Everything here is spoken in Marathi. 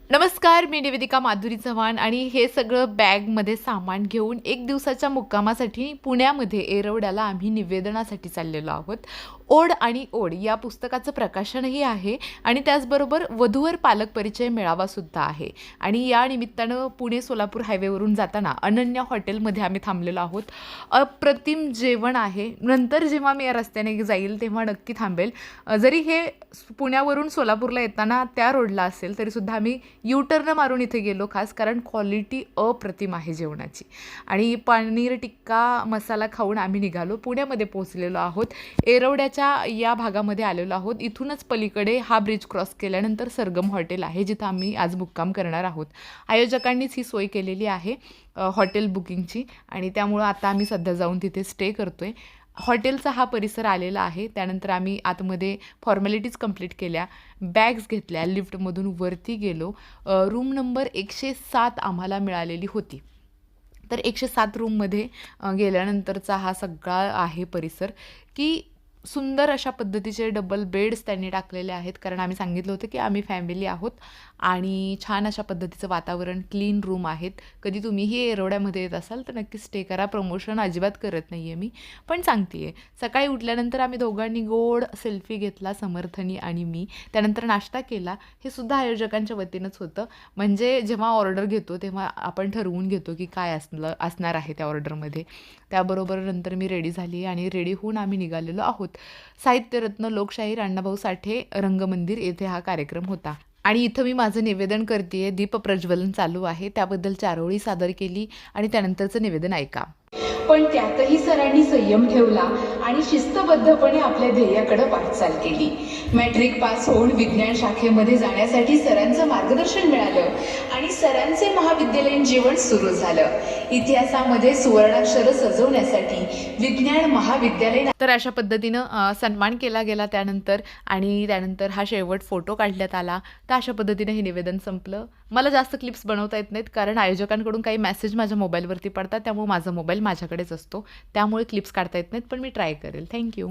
नमस्कार, मी निवेदिका माधुरी चव्हाण आणि हे सगळं बॅगमध्ये सामान घेऊन एक दिवसाच्या मुक्कामासाठी पुण्यामध्ये येरवड्याला आम्ही निवेदनासाठी चाललेलो आहोत. ओढ आणि ओढ या पुस्तकाचं प्रकाशनही आहे आणि त्याचबरोबर वधूवर पालक परिचय मेळावासुद्धा आहे. आणि या निमित्तानं पुणे सोलापूर हायवेवरून जाताना अनन्या हॉटेलमध्ये आम्ही थांबलेलो आहोत. अप्रतिम जेवण आहे. नंतर जेव्हा मी या रस्त्याने जाईल तेव्हा नक्की थांबेल. जरी हे पुण्यावरून सोलापूरला येताना त्या रोडला असेल तरीसुद्धा आम्ही टर्न मारून इथे गेलो खास, कारण क्वालिटी अप्रतिम आहे जेवणाची. आणि पनीर टिक्का मसाला खाऊन आम्ही निघालो. पुण्यामध्ये पोहोचलेलो आहोत. येरवड्याच्या या भागामध्ये आलेलो आहोत. इथूनच पलीकडे हा ब्रिज क्रॉस केल्यानंतर सरगम हॉटेल आहे, जिथं आम्ही आज मुक्काम करणार आहोत. आयोजकांनीच ही सोय केलेली आहे हॉटेल बुकिंगची, आणि त्यामुळं आता आम्ही सध्या जाऊन तिथे स्टे करतोय. हॉटेलचा हा परिसर आलेला आहे. त्यानंतर आम्ही आतमध्ये फॉर्मॅलिटीज कंप्लीट केल्या, बॅग्स घेतल्या, लिफ्टमधून वरती गेलो. रूम नंबर 107 आम्हाला मिळालेली होती. तर 107 रूममध्ये गेल्यानंतरचा हा सगळा आहे परिसर, की सुंदर अशा पद्धतीचे डबल बेड्स त्यांनी टाकलेले आहेत, कारण आम्ही सांगितलं होतं की आम्ही फॅमिली आहोत. आणि छान अशा पद्धतीचं वातावरण, क्लीन रूम आहेत. कधी तुम्हीही येरवड्यामध्ये येत असाल तर नक्की स्टे करा. प्रमोशन अजिबात करत नाही आहे मी, पण सांगते आहे. सकाळी उठल्यानंतर आम्ही दोघांनी गोड सेल्फी घेतला, समर्थनी आणि मी. त्यानंतर नाश्ता केला. हे सुद्धा आयोजकांच्या वतीनंच होतं. म्हणजे जेव्हा ऑर्डर घेतो तेव्हा आपण ठरवून घेतो की काय असणार आहे त्या ऑर्डरमध्ये. त्याबरोबर नंतर मी रेडी झाली आणि रेडी होऊन आम्ही निघालेलो आहोत. साहित्यरत्न लोकशाहीर अण्णाभाऊ साठे रंगमंदिर येथे हा कार्यक्रम होता. आणि इथं मी माझं निवेदन करते. दीप प्रज्वलन चालू आहे, त्याबद्दल चारोळी सादर केली आणि त्यानंतरचं निवेदन ऐका. पण त्यातही सरांनी संयम ठेवला आणि शिस्तबद्धपणे आपल्या ध्येयाकडे वाटचाल केली. मॅट्रिक पास होऊन विज्ञान शाखेमध्ये जाण्यासाठी सरांचं मार्गदर्शन मिळालं आणि सरांचे महाविद्यालयीन जीवन सुरू झालं. इतिहासामध्ये सुवर्णाक्षर सजवण्यासाठी विज्ञान महाविद्यालय. तर अशा पद्धतीनं सन्मान केला गेला त्यानंतर, आणि त्यानंतर हा शेवट फोटो काढण्यात आला. तर अशा पद्धतीनं हे निवेदन संपलं. मला जास्त क्लिप्स बनवता येत नाहीत, कारण आयोजकांकडून काही मेसेज माझ्या मोबाईलवरती पडतात, त्यामुळे माझा मोबाईल माझ्याकडेच असतो, त्यामुळे क्लिप्स काढता येत नाहीत, पण मी ट्राय करेल. थँक्यू.